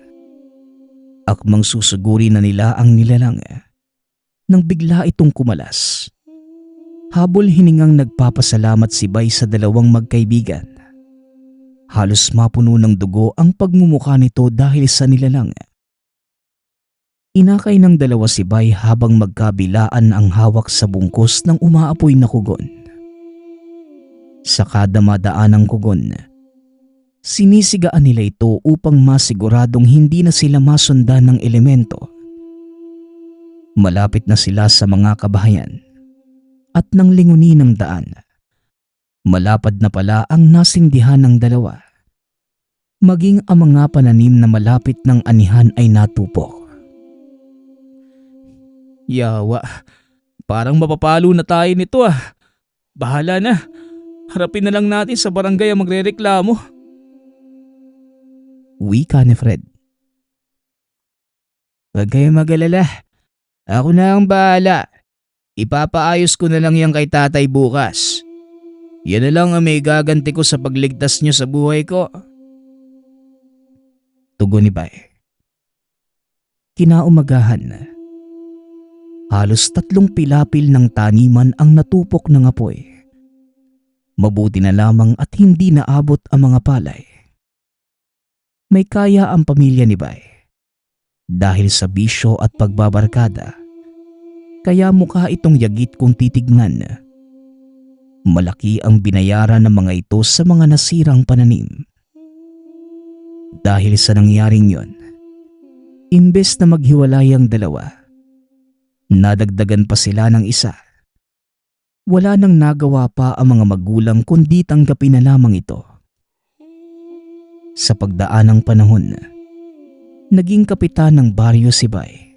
Akmang susuguri na nila ang nilalang nang bigla itong kumalas. Habol hiningang nagpapasalamat si Bay sa dalawang magkaibigan. Halos mapuno ng dugo ang pagmumukha nito dahil sa nilalang. Inakay ng dalawa si Bay habang magkabilaan ang hawak sa bungkos ng umaapoy na kugon. Sa kada madaan ng kugon, sinisigaan nila ito upang masiguradong hindi na sila masundan ng elemento. Malapit na sila sa mga kabahayan at nang lingunin ng daan, malapad na pala ang nasindihan ng dalawa. Maging ang mga pananim na malapit ng anihan ay natupok. Yawa, parang mapapalo na tayo nito ah. Bahala na. Harapin na lang natin sa barangay ang magrereklamo. Wika ni Fred. Huwag kayong mag-alala. Ako na ang bahala. Ipapaayos ko na lang yan kay tatay bukas. Yan na lang ang may gaganti ko sa pagligtas niyo sa buhay ko. Tugon ni Bay. Kinaumagahan. Halos 3 pilapil ng taniman ang natupok ng apoy. Mabuti na lamang at hindi naabot ang mga palay. May kaya ang pamilya ni Bay. Dahil sa bisyo at pagbabarkada, kaya mukha itong yagit kung titignan. Malaki ang binayaran ng mga ito sa mga nasirang pananim. Dahil sa nangyaring yon, imbes na maghiwalay ang dalawa, nadagdagan pa sila ng isa. Wala nang nagawa pa ang mga magulang kundi tanggapin na lamang ito. Sa pagdaan ng panahon, naging kapitan ng baryo si Bay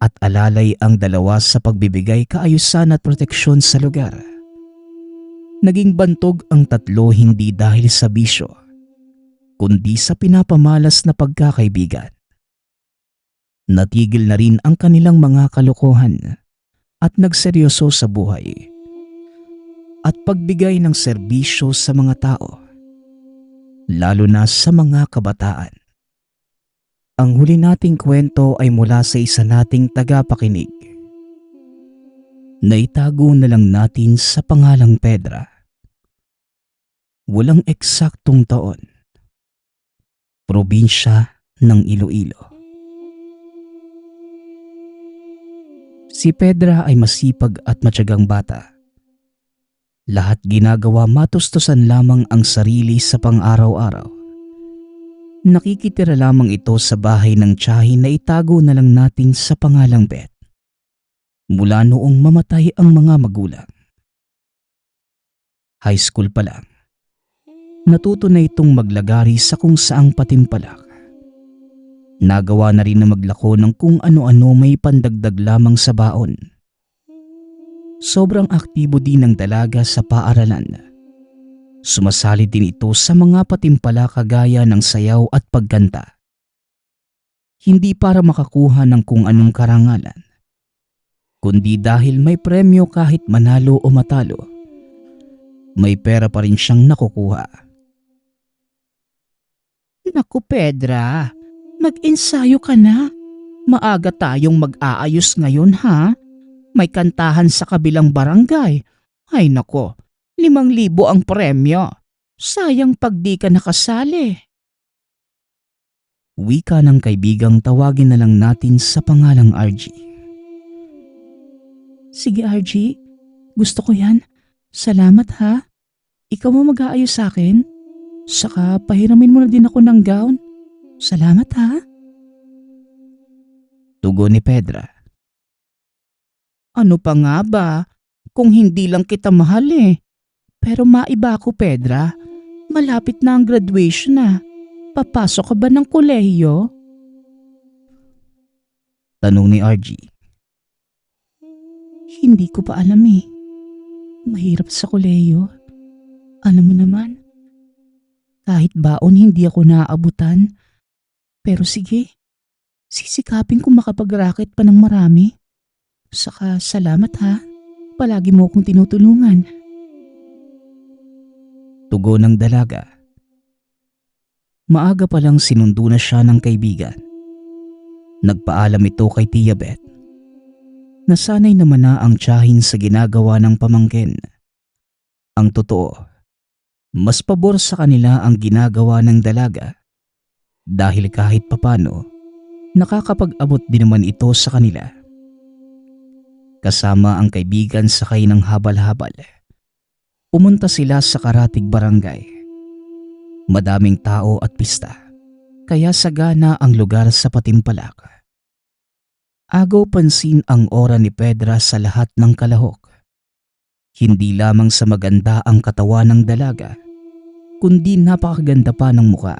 at alalay ang dalawa sa pagbibigay kaayusan at proteksyon sa lugar. Naging bantog ang tatlo hindi dahil sa bisyo, kundi sa pinapamalas na pagkakaibigan. Natigil na rin ang kanilang mga kalokohan at nagseryoso sa buhay at pagbigay ng serbisyo sa mga tao, lalo na sa mga kabataan. Ang huli nating kwento ay mula sa isa nating tagapakinig. Naitago na lang natin sa pangalang Pedra. Walang eksaktong taon. Probinsya ng Iloilo. Si Pedra ay masipag at matyagang bata. Lahat ginagawa matustusan lamang ang sarili sa pang-araw-araw. Nakikitira lamang ito sa bahay ng tiyahin na itago na lang natin sa pangalang Bet. Mula noong mamatay ang mga magulang. High school pa lang, natuto na itong maglagari sa kung saang patimpalak. Nagawa na rin na maglako ng kung ano-ano may pandagdag lamang sa baon. Sobrang aktibo din ng dalaga sa paaralan. Sumasali din ito sa mga patimpala kagaya ng sayaw at pagkanta. Hindi para makakuha ng kung anong karangalan, kundi dahil may premyo kahit manalo o matalo. May pera pa rin siyang nakukuha. Naku Pedra, mag-ensayo ka na. Maaga tayong mag-aayos ngayon ha. May kantahan sa kabilang barangay. Ay nako, 5,000 ang premyo. Sayang pag di ka nakasali. Wika ng kaibigang tawagin na lang natin sa pangalang RG. Sige RG, gusto ko yan. Salamat ha. Ikaw mo mag-aayos sa akin. Saka pahiramin mo na din ako ng gown. Salamat ha. Tugon ni Pedra. Ano pa nga ba? Kung hindi lang kita mahal eh. Pero maiba ako Pedra. Malapit na ang graduation na. Papasok ka ba ng kolehiyo? Tanong ni RG. Hindi ko pa alam eh. Mahirap sa kolehiyo. Alam mo naman, kahit baon hindi ako naaabutan. Pero sige, sisikapin kong makapag-racket pa ng marami. Saka salamat ha, palagi mo akong tinutulungan. Tugon ng dalaga. Maaga pa lang sinundo na siya ng kaibigan. Nagpaalam ito kay Tia Beth. Nasanay naman na ang tiyahin sa ginagawa ng pamangkin. Ang totoo, mas pabor sa kanila ang ginagawa ng dalaga dahil kahit papano, nakakapag-abot din naman ito sa kanila. Kasama ang kaibigan sakay ng habal-habal. Pumunta sila sa Karatig Barangay. Madaming tao at pista, kaya sagana ang lugar sa patimpalak. Agaw pansin ang aura ni Pedra sa lahat ng kalahok. Hindi lamang sa maganda ang katawan ng dalaga, kundi napakaganda pa ng muka.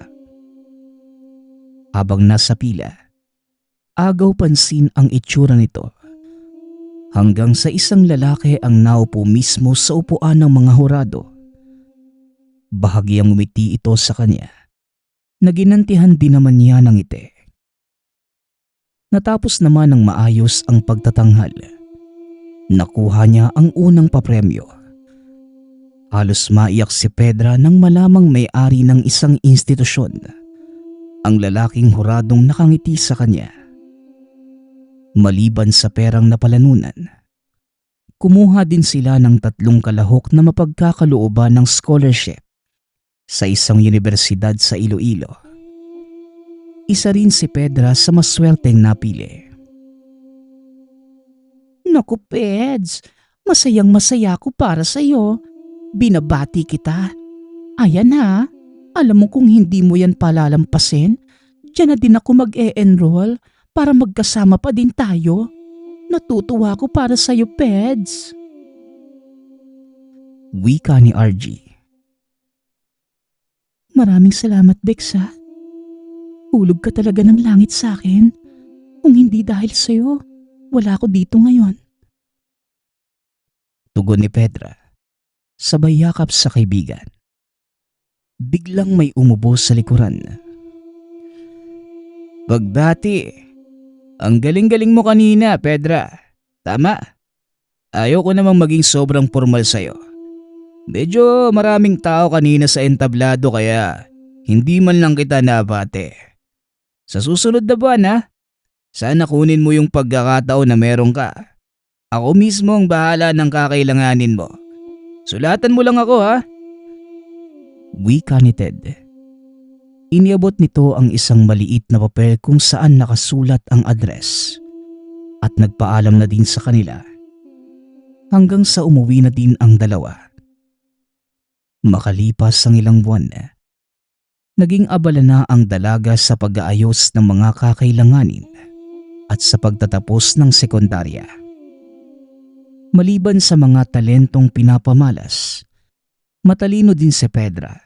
Habang nasa pila, agaw pansin ang itsura nito hanggang sa isang lalaki ang naupo mismo sa upuan ng mga hurado. Bahagyang umiti ito sa kanya. Naginantihan din naman niya ng ngiti. Natapos naman ng maayos ang pagtatanghal. Nakuha niya ang unang papremyo. Halos maiyak si Pedra nang malamang may-ari ng isang institusyon. Ang lalaking huradong nakangiti sa kanya. Maliban sa perang napalanunan, kumuha din sila ng 3 kalahok na mapagkakalooban ng scholarship sa isang universidad sa Iloilo. Isa rin si Pedra sa maswerteng napili. Naku, Peds, masayang masaya ako para sa'yo. Binabati kita. Ayan ha, alam mo kung hindi mo yan palalampasin, diyan na din ako mag-e-enroll para magkasama pa din tayo. Natutuwa ako para sa'yo, Peds. Wika ni RG. Maraming salamat, Bex ha. Hulog ka talaga ng langit sa akin. Kung hindi dahil sa'yo, wala ako dito ngayon. Tugon ni Pedra, sabay yakap sa kaibigan. Biglang may umubo sa likuran. Pagbati. Ang galing-galing mo kanina, Pedra. Tama. Ayoko namang maging sobrang formal sa'yo. Medyo maraming tao kanina sa entablado kaya hindi man lang kita nabate. Sa susunod na buwan ha, sana kunin mo yung pagkakataon na meron ka. Ako mismo ang bahala ng kakailanganin mo. Sulatan mo lang ako ha. Wika ni Ted. Iniabot nito ang isang maliit na papel kung saan nakasulat ang address at nagpaalam na din sa kanila hanggang sa umuwi na din ang dalawa. Makalipas ang ilang buwan, naging abala na ang dalaga sa pag-aayos ng mga kakailanganin at sa pagtatapos ng sekundarya. Maliban sa mga talentong pinapamalas, matalino din si Pedra.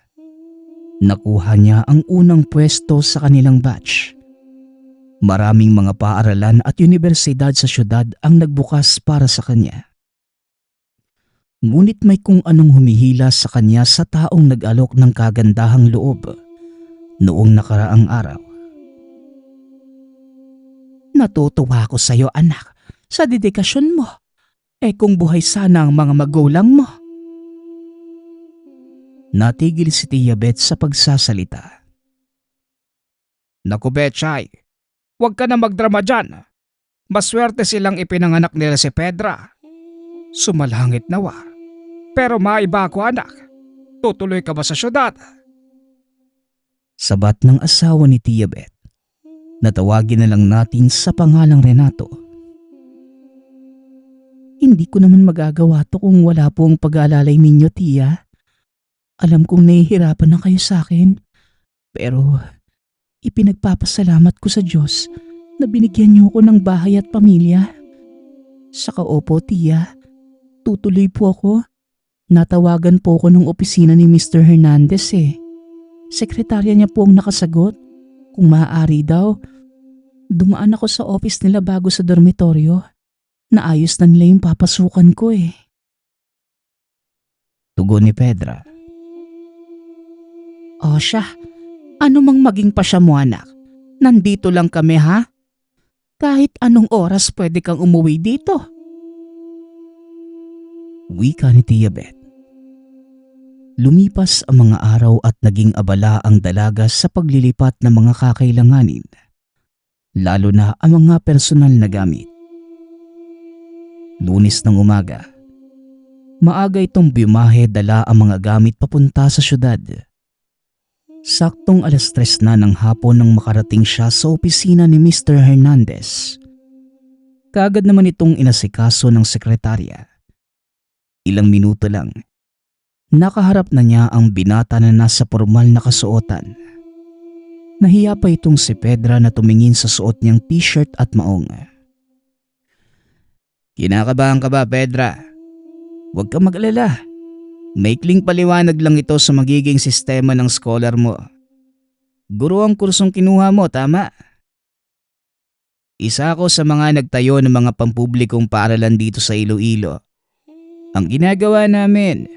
Nakuha niya ang unang pwesto sa kanilang batch. Maraming mga paaralan at universidad sa syudad ang nagbukas para sa kanya. Ngunit may kung anong humihila sa kanya sa taong nag-alok ng kagandahang loob noong nakaraang araw. Natutuwa ako sa'yo, anak, sa dedikasyon mo. Kung buhay sana ang mga magulang mo. Natigil si Tia Beth sa pagsasalita. Naku Betchay, huwag ka na magdrama dyan. Maswerte silang ipinanganak nila si Pedra. Sumalangit nawa. Pero maiba ako anak. Tutuloy ka ba sa syudad? Sabat ng asawa ni Tia Beth. Natawagin na lang natin sa pangalang Renato. Hindi ko naman magagawa to kung wala po ang pag-aalalay ninyo, Tia. Alam kong nahihirapan na kayo sa akin. Pero ipinagpapasalamat ko sa Diyos na binigyan niyo ako ng bahay at pamilya. Saka opo, Tia. Tutuloy po ako. Natawagan po ako ng opisina ni Mr. Hernandez Sekretarya niya po ang nakasagot. Kung maaari daw, dumaan ako sa office nila bago sa dormitoryo. Naayos na nila yung papasukan ko Tugon ni Pedra. O siya, ano mang maging pasya mo anak, nandito lang kami ha? Kahit anong oras pwede kang umuwi dito. Wika ni Tia Beth. Lumipas ang mga araw at naging abala ang dalaga sa paglilipat ng mga kakailanganin, lalo na ang mga personal na gamit. Lunes ng umaga, maaga itong biyahe dala ang mga gamit papunta sa syudad. Saktong 3:00 na ng hapon nang makarating siya sa opisina ni Mr. Hernandez. Kaagad naman itong inasikaso ng sekretarya. Ilang minuto lang, nakaharap na niya ang binata na nasa formal na kasuotan. Nahiya pa itong si Pedra na tumingin sa suot niyang t-shirt at maong. Kinakabahan ka ba, Pedra? Huwag kang mag-alala. Maikling paliwanag lang ito sa magiging sistema ng scholar mo. Guro ang kursong kinuha mo, tama? Isa ako sa mga nagtayo ng mga pampublikong paaralan dito sa Iloilo. Ang ginagawa namin,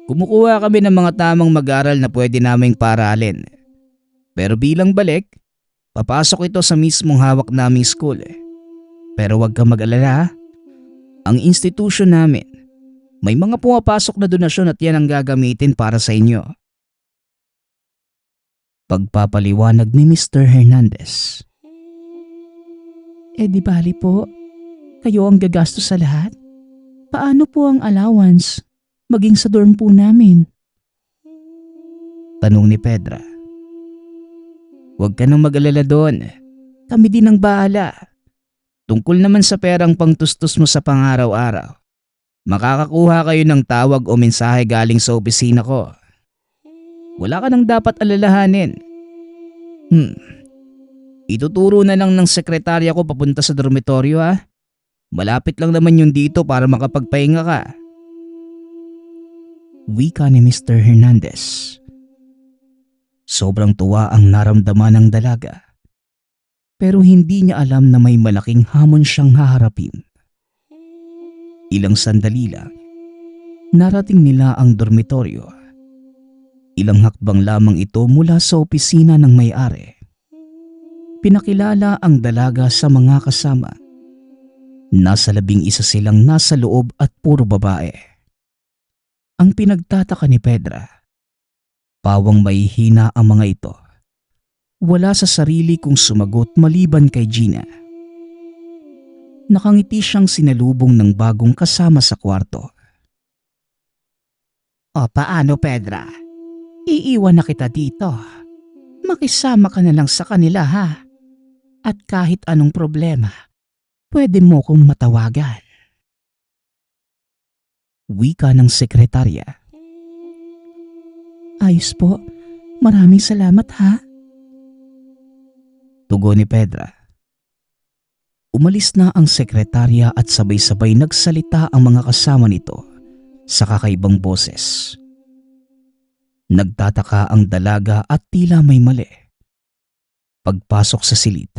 kumukuha kami ng mga tamang mag-aral na pwede naming paaralin. Pero bilang balik, papasok ito sa mismong hawak naming school. Pero huwag kang mag-alala, ang institution namin, may mga pumapasok na donasyon at yan ang gagamitin para sa inyo. Pagpapaliwanag ni Mr. Hernandez. Di bali po, kayo ang gagastos sa lahat? Paano po ang allowance? Maging sa dorm po namin. Tanong ni Pedra. Huwag ka nang mag-alala doon. Kami din ang bahala. Tungkol naman sa perang pangtustos mo sa pang-araw-araw, makakakuha kayo ng tawag o mensahe galing sa opisina ko. Wala ka nang dapat alalahanin. Ituturo na lang ng sekretarya ko papunta sa dormitoryo ha. Malapit lang naman yun dito para makapagpahinga ka. Wika ni Mr. Hernandez. Sobrang tuwa ang naramdaman ng dalaga. Pero hindi niya alam na may malaking hamon siyang haharapin. Ilang sandali lang, narating nila ang dormitoryo. Ilang hakbang lamang ito mula sa opisina ng may-ari. Pinakilala ang dalaga sa mga kasama. Nasa 11 silang nasa loob at puro babae. Ang pinagtataka ni Pedra, pawang may hina ang mga ito. Wala sa sarili kung sumagot maliban kay Gina. Nakangiti siyang sinalubong ng bagong kasama sa kwarto. O paano Pedra? Iiwan na kita dito. Makisama ka na lang sa kanila ha. At kahit anong problema, pwede mo kong matawagan. Wika ng sekretarya. Ayos po, maraming salamat ha. Tugon ni Pedra. Umalis na ang sekretarya at sabay-sabay nagsalita ang mga kasama nito sa kakaibang boses. Nagtataka ang dalaga at tila may mali. Pagpasok sa silid,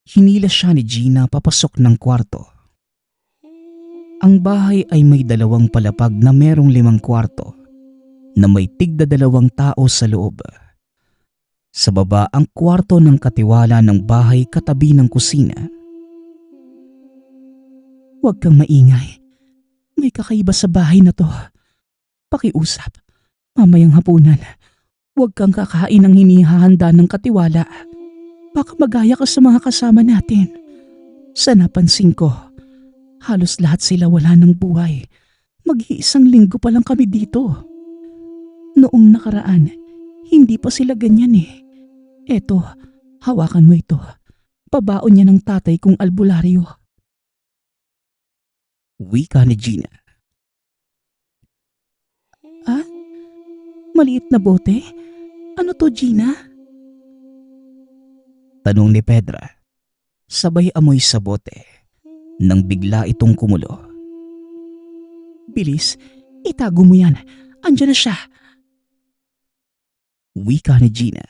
hinila siya ni Gina papasok ng kwarto. Ang bahay ay may 2 palapag na merong 5 kwarto na may tigda 2 tao sa loob. Sa baba ang kwarto ng katiwala ng bahay katabi ng kusina. Huwag kang maingay. May kakaiba sa bahay na to. Pakiusap. Mamayang hapunan. Huwag kang kakain ng hinihahanda ng katiwala. Baka magaya ka sa mga kasama natin. Sa napansin ko, halos lahat sila wala ng buhay. Mag-iisang linggo pa lang kami dito. Noong nakaraan, hindi pa sila ganyan eh. Eto, hawakan mo ito. Pabaon niya ng tatay kong albularyo. Wika ni Gina. Ah? Maliit na bote? Ano to, Gina? Tanong ni Pedra. Sabay amoy sa bote nang bigla itong kumulo. Bilis, itago mo yan. Andiyan na siya. Wika ni Gina.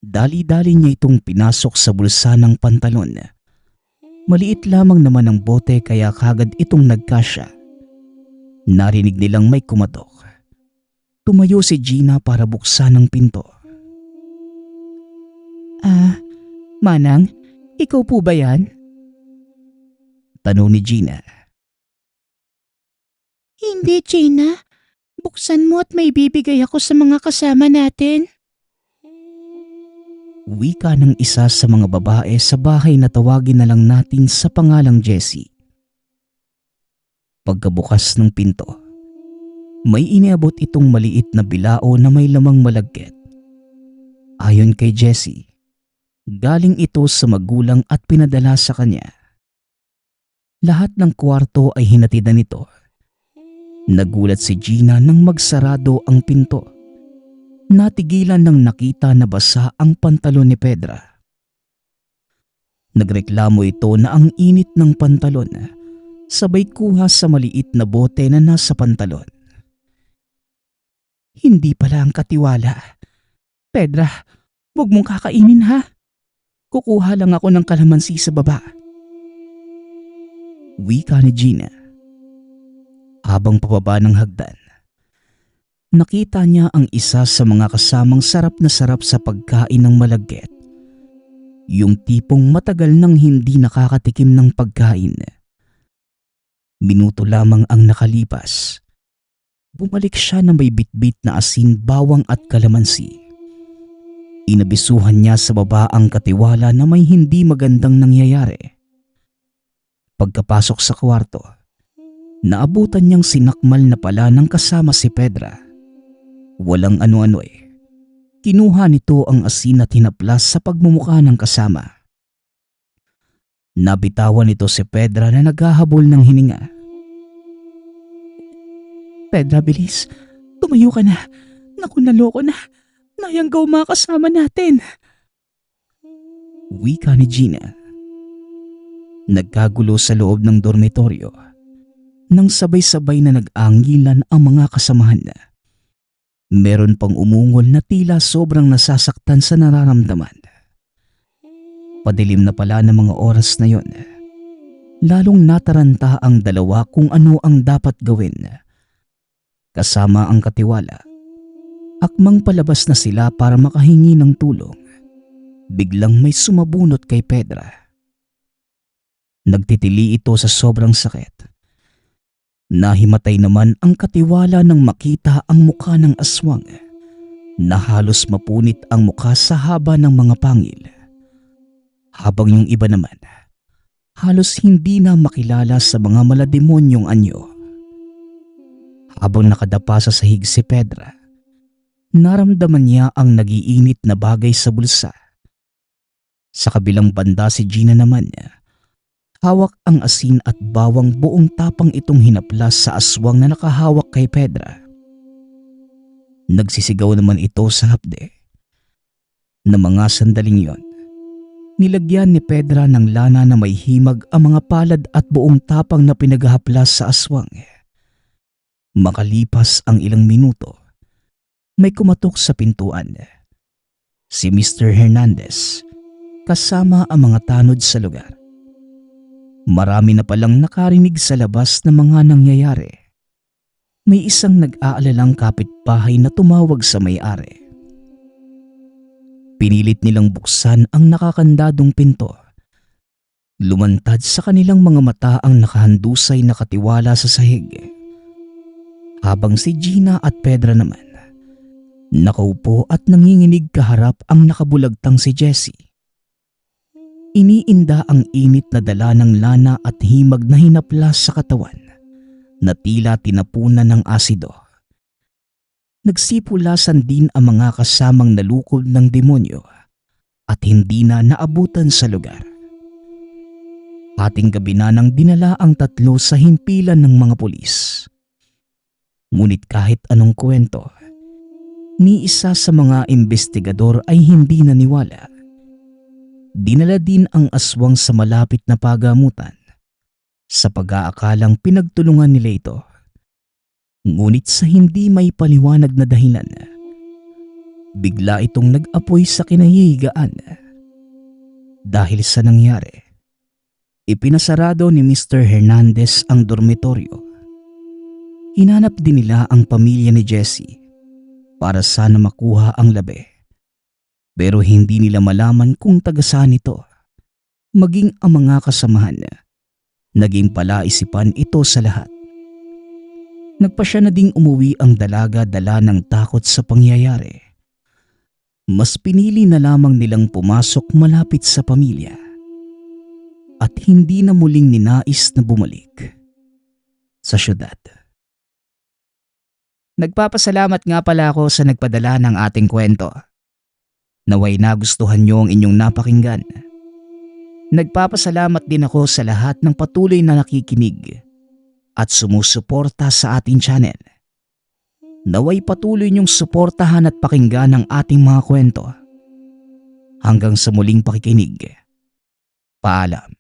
Dali-dali niya itong pinasok sa bulsa ng pantalon. Maliit lamang naman ang bote kaya kagad itong nagkasya. Narinig nilang may kumatok. Tumayo si Gina para buksan ang pinto. Manang, ikaw po ba yan? Tanong ni Gina. Hindi, Gina. Buksan mo at may bibigay ako sa mga kasama natin. Wika ng isa sa mga babae sa bahay na tawagin na lang natin sa pangalang Jessie. Pagkabukas ng pinto, may iniabot itong maliit na bilao na may lamang malagkit. Ayon kay Jessie, galing ito sa magulang at pinadala sa kanya. Lahat ng kwarto ay hinatidan nito. Nagulat si Gina nang magsarado ang pinto. Natigilan nang nakita na basa ang pantalon ni Pedra. Nagreklamo ito na ang init ng pantalon, sabay kuha sa maliit na bote na nasa pantalon. Hindi pala ang katiwala. Pedra, huwag mong kakainin ha. Kukuha lang ako ng kalamansi sa baba. Wika ni Gina. Habang pababa ng hagdan, nakita niya ang isa sa mga kasamang sarap na sarap sa pagkain ng malagkit. Yung tipong matagal nang hindi nakakatikim ng pagkain. Minuto lamang ang nakalipas. Bumalik siya na may bitbit na asin, bawang at kalamansi. Inabisuhan niya sa baba ang katiwala na may hindi magandang nangyayari. Pagkapasok sa kwarto, naabutan niyang sinakmal na pala ng kasama si Pedra. Walang ano-ano eh. Kinuha nito ang asin at hinaplas sa pagmumukha ng kasama. Nabitawan nito si Pedra na naghahabol ng hininga. Pedra, bilis. Tumayo ka na. Naku, naloko na. Nayanggaw mga kasama natin. Wika ni Gina. Nagkagulo sa loob ng dormitoryo nang sabay-sabay na nag-aangilan ang mga kasamahan. Meron pang umungol na tila sobrang nasasaktan sa nararamdaman. Padilim na pala ng mga oras na yon. Lalong nataranta ang dalawa kung ano ang dapat gawin. Kasama ang katiwala. Akmang palabas na sila para makahingi ng tulong. Biglang may sumabunot kay Pedra. Nagtitili ito sa sobrang sakit. Nahimatay naman ang katiwala nang makita ang mukha ng aswang na halos mapunit ang mukha sa haba ng mga pangil. Habang yung iba naman, halos hindi na makilala sa mga malademonyong anyo. Habang nakadapa sa sahig si Pedra, naramdaman niya ang nagiinit na bagay sa bulsa. Sa kabilang banda si Gina naman, hawak ang asin at bawang, buong tapang itong hinaplas sa aswang na nakahawak kay Pedra. Nagsisigaw naman ito sa hapde. Na mga sandaling yon, nilagyan ni Pedra ng lana na may himag ang mga palad at buong tapang na pinaghahaplas sa aswang. Makalipas ang ilang minuto, may kumatok sa pintuan. Si Mr. Hernandez, kasama ang mga tanod sa lugar. Marami na palang nakarinig sa labas ng mga nangyayari. May isang nag-aalalang kapitbahay na tumawag sa may-ari. Pinilit nilang buksan ang nakakandadong pinto. Lumantad sa kanilang mga mata ang nakahandusay na katiwala sa sahig. Habang si Gina at Pedra naman, nakaupo at nanginginig kaharap ang nakabulagtang si Jessie. Iniinda ang init na dala ng lana at himag na hinaplas sa katawan na tila tinapunan ng asido. Nagsipulasan din ang mga kasamang nalukob ng demonyo at hindi na naabutan sa lugar. Hating gabi na nang dinala ang tatlo sa himpilan ng mga pulis. Ngunit kahit anong kwento, ni isa sa mga investigador ay hindi naniwala. Dinala din ang aswang sa malapit na pagamutan sa pag-aakalang pinagtulungan nila ito. Ngunit sa hindi may paliwanag na dahilan, bigla itong nag-apoy sa kinahihigaan. Dahil sa nangyari, ipinasarado ni Mr. Hernandez ang dormitoryo. Hinanap din nila ang pamilya ni Jessie para sana makuha ang labi. Pero hindi nila malaman kung taga-saan ito. Maging ang mga kasamahan, naging palaisipan ito sa lahat. Nagpasya na ding umuwi ang dalaga dala ng takot sa pangyayari. Mas pinili na lamang nilang pumasok malapit sa pamilya. At hindi na muling ninais na bumalik sa syudad. Nagpapasalamat nga pala ako sa nagpadala ng ating kwento. Naway nagustuhan niyo ang inyong napakinggan. Nagpapasalamat din ako sa lahat ng patuloy na nakikinig at sumusuporta sa ating channel. Naway patuloy niyong suportahan at pakinggan ang ating mga kwento. Hanggang sa muling pakikinig. Paalam.